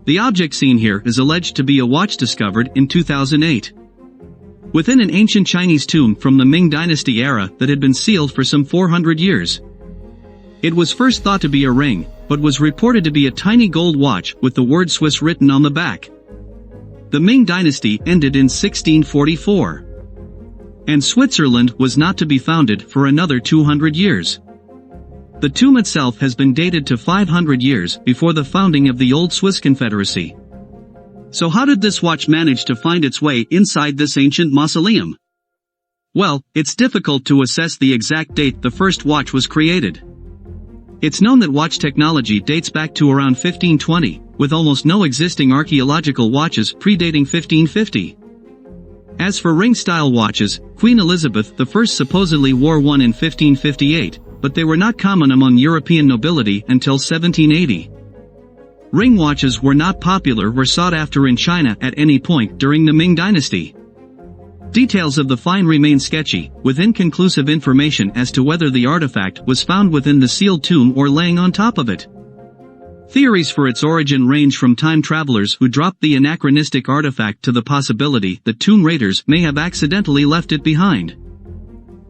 The object seen here is alleged to be a watch discovered in 2008 within an ancient Chinese tomb from the Ming dynasty era that had been sealed for some 400 years. It was first thought to be a ring, but was reported to be a tiny gold watch with the word Swiss written on the back. The Ming dynasty ended in 1644. And Switzerland was not to be founded for another 200 years. The tomb itself has been dated to 500 years before the founding of the old Swiss Confederacy. So how did this watch manage to find its way inside this ancient mausoleum? Well, it's difficult to assess the exact date the first watch was created. It's known that watch technology dates back to around 1520, with almost no existing archaeological watches predating 1550. As for ring-style watches, Queen Elizabeth I supposedly wore one in 1558, but they were not common among European nobility until 1780. Ring watches were not popular or sought after in China at any point during the Ming dynasty. Details of the find remain sketchy, with inconclusive information as to whether the artifact was found within the sealed tomb or laying on top of it. Theories for its origin range from time travelers who dropped the anachronistic artifact to the possibility that tomb raiders may have accidentally left it behind.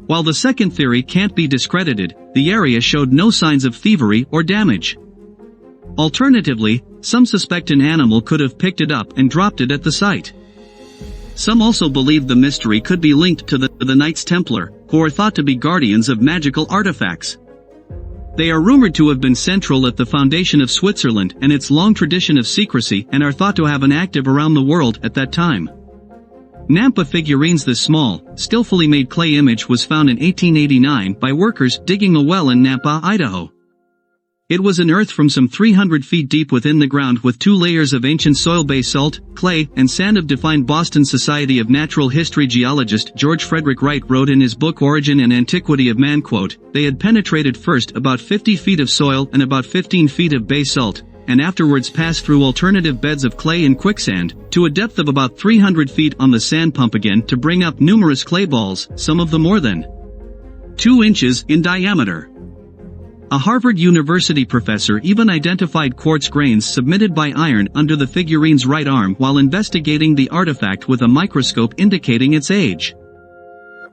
While the second theory can't be discredited, the area showed no signs of thievery or damage. Alternatively, some suspect an animal could have picked it up and dropped it at the site. Some also believe the mystery could be linked to the Knights Templar, who are thought to be guardians of magical artifacts. They are rumored to have been central at the foundation of Switzerland and its long tradition of secrecy, and are thought to have been active around the world at that time. Nampa Figurines. This small, skillfully made clay image was found in 1889 by workers digging a well in Nampa, Idaho. It was unearthed from some 300 feet deep within the ground with 2 layers of ancient soil basalt, clay, and sand of defined. Boston Society of Natural History geologist George Frederick Wright wrote in his book Origin and Antiquity of Man, quote, "They had penetrated first about 50 feet of soil and about 15 feet of basalt, and afterwards passed through alternative beds of clay and quicksand, to a depth of about 300 feet on the sand pump again to bring up numerous clay balls, some of them more than 2 inches in diameter." A Harvard University professor even identified quartz grains submitted by iron under the figurine's right arm while investigating the artifact with a microscope, indicating its age.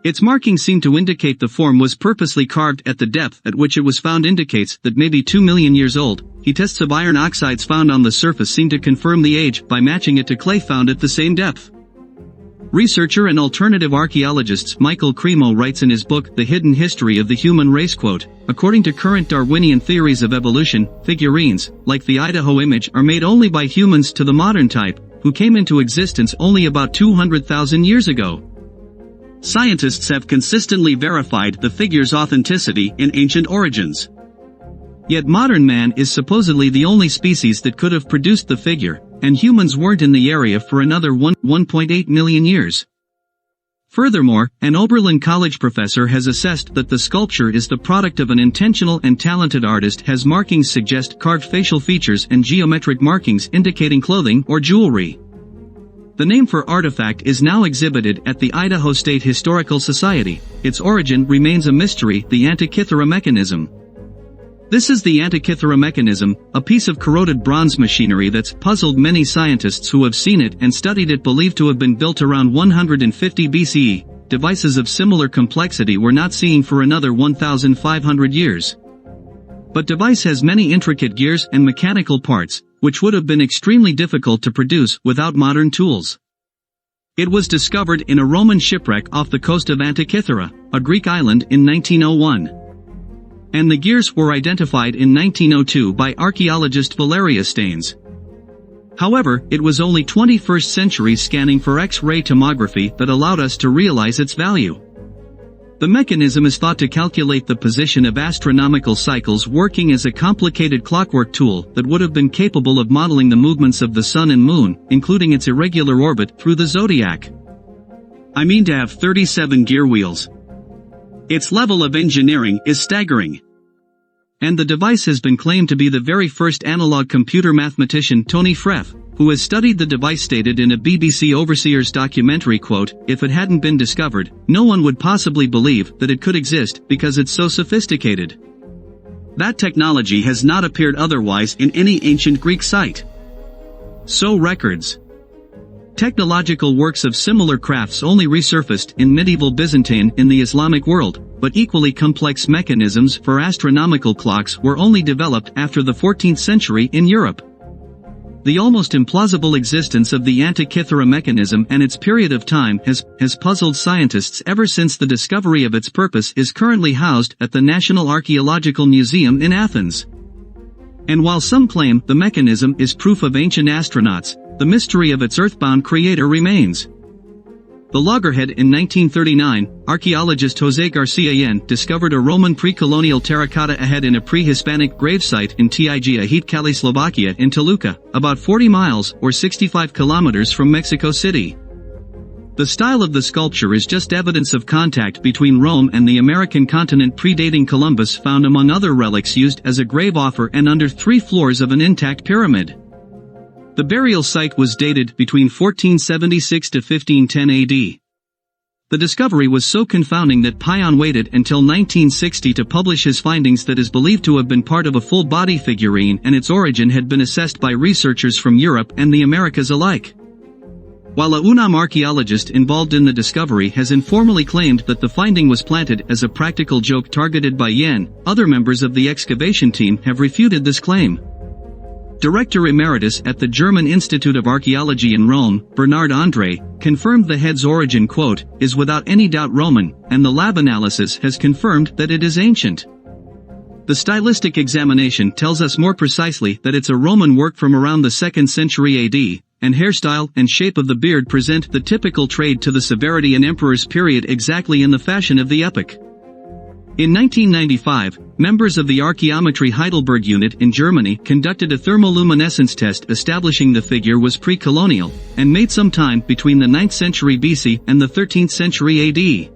Its markings seem to indicate the form was purposely carved at the depth at which it was found indicates that maybe 2 million years old. Tests of iron oxides found on the surface seem to confirm the age by matching it to clay found at the same depth. Researcher and alternative archaeologist Michael Cremo writes in his book The Hidden History of the Human Race, quote, "According to current Darwinian theories of evolution, figurines, like the Idaho image, are made only by humans to the modern type, who came into existence only about 200,000 years ago." Scientists have consistently verified the figure's authenticity in ancient origins. Yet modern man is supposedly the only species that could have produced the figure, and humans weren't in the area for another 1.8 million years. Furthermore, an Oberlin College professor has assessed that the sculpture is the product of an intentional and talented artist. Has markings suggest carved facial features and geometric markings indicating clothing or jewelry. The name for artifact is now exhibited at the Idaho State Historical Society. Its origin remains a mystery. The Antikythera mechanism. This is the Antikythera mechanism, a piece of corroded bronze machinery that's puzzled many scientists who have seen it and studied it. Believed to have been built around 150 BCE, devices of similar complexity were not seen for another 1,500 years. But device has many intricate gears and mechanical parts, which would have been extremely difficult to produce without modern tools. It was discovered in a Roman shipwreck off the coast of Antikythera, a Greek island, in 1901. And the gears were identified in 1902 by archaeologist Valeria Staines. However, it was only 21st century scanning for X-ray tomography that allowed us to realize its value. The mechanism is thought to calculate the position of astronomical cycles, working as a complicated clockwork tool that would have been capable of modeling the movements of the sun and moon, including its irregular orbit through the zodiac. I mean to have 37 gear wheels. Its level of engineering is staggering. And the device has been claimed to be the very first analog computer mathematician Tony Freff, who has studied the device, stated in a BBC Overseers documentary, quote, "If it hadn't been discovered, no one would possibly believe that it could exist because it's so sophisticated. That technology has not appeared otherwise in any ancient Greek site. So records. Technological works of similar crafts only resurfaced in medieval Byzantine in the Islamic world, but equally complex mechanisms for astronomical clocks were only developed after the 14th century in Europe. The almost implausible existence of the Antikythera mechanism and its period of time has puzzled scientists ever since the discovery of its purpose is currently housed at the National Archaeological Museum in Athens. And while some claim the mechanism is proof of ancient astronauts, the mystery of its earthbound creator remains. The loggerhead in 1939, archaeologist José García discovered a Roman pre-colonial terracotta head in a pre-Hispanic gravesite in Tecaxic-calixtlahuaca in Toluca, about 40 miles or 65 kilometers from Mexico City. The style of the sculpture is just evidence of contact between Rome and the American continent predating Columbus, found among other relics used as a grave offer and under 3 floors of an intact pyramid. The burial site was dated between 1476 to 1510 AD. The discovery was so confounding that Pion waited until 1960 to publish his findings that is believed to have been part of a full-body figurine, and its origin had been assessed by researchers from Europe and the Americas alike. While a UNAM archaeologist involved in the discovery has informally claimed that the finding was planted as a practical joke targeted by Yen, other members of the excavation team have refuted this claim. Director Emeritus at the German Institute of Archaeology in Rome, Bernard André, confirmed the head's origin, quote, is without any doubt Roman, and the lab analysis has confirmed that it is ancient. The stylistic examination tells us more precisely that it's a Roman work from around the 2nd century AD, and hairstyle and shape of the beard present the typical trade to the severity and emperor's period exactly in the fashion of the epoch. In 1995, members of the Archaeometry Heidelberg unit in Germany conducted a thermoluminescence test establishing the figure was pre-colonial, and made some time between the 9th century BC and the 13th century AD.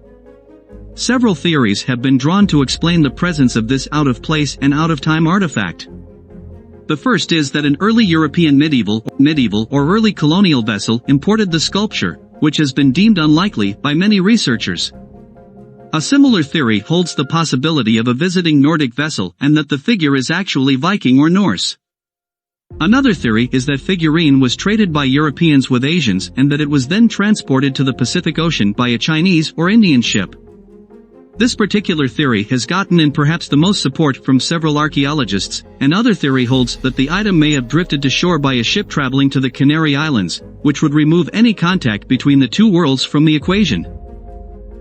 Several theories have been drawn to explain the presence of this out-of-place and out-of-time artifact. The first is that an early European medieval or early colonial vessel imported the sculpture, which has been deemed unlikely by many researchers. A similar theory holds the possibility of a visiting Nordic vessel and that the figure is actually Viking or Norse. Another theory is that figurine was traded by Europeans with Asians and that it was then transported to the Pacific Ocean by a Chinese or Indian ship. This particular theory has gotten in perhaps the most support from several archaeologists. Another theory holds that the item may have drifted to shore by a ship traveling to the Canary Islands, which would remove any contact between the two worlds from the equation.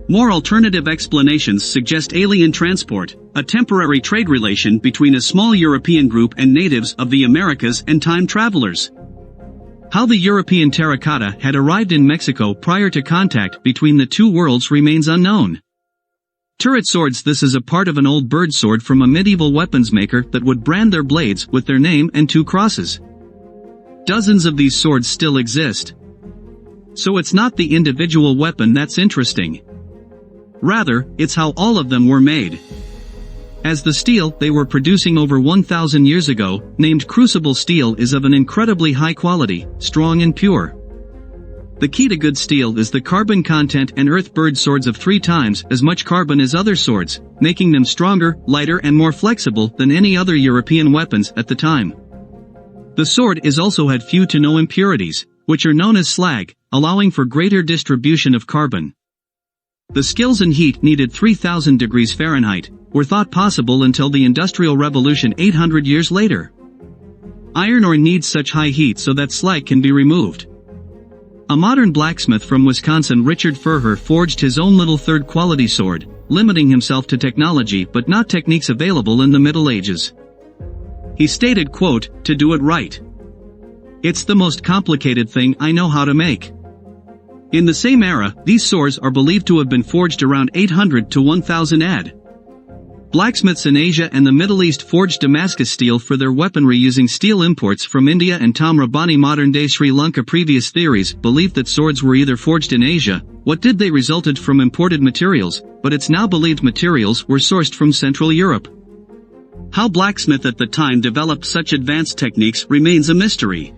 More alternative explanations suggest alien transport, a temporary trade relation between a small European group and natives of the Americas and time travelers. How the European terracotta had arrived in Mexico prior to contact between the two worlds remains unknown. Turret swords. This is a part of an old bird sword from a medieval weapons maker that would brand their blades with their name and 2 crosses. Dozens of these swords still exist. So it's not the individual weapon that's interesting. Rather, it's how all of them were made. As the steel they were producing over 1,000 years ago, named crucible steel, is of an incredibly high quality, strong and pure. The key to good steel is the carbon content, and earth bird swords of 3 times as much carbon as other swords, making them stronger, lighter and more flexible than any other European weapons at the time. The sword is also had few to no impurities, which are known as slag, allowing for greater distribution of carbon. The skills and heat needed 3,000 degrees Fahrenheit were thought possible until the Industrial Revolution 800 years later. Iron ore needs such high heat so that slag can be removed. A modern blacksmith from Wisconsin, Richard Furher, forged his own little third-quality sword, limiting himself to technology but not techniques available in the Middle Ages. He stated, quote, "To do it right. It's the most complicated thing I know how to make." In the same era, these swords are believed to have been forged around 800 to 1000 AD. Blacksmiths in Asia and the Middle East forged Damascus steel for their weaponry using steel imports from India and Tamrabani, modern-day Sri Lanka. Previous theories believed that swords were either forged in Asia, what did they resulted from imported materials, but it's now believed materials were sourced from Central Europe. How blacksmith at the time developed such advanced techniques remains a mystery.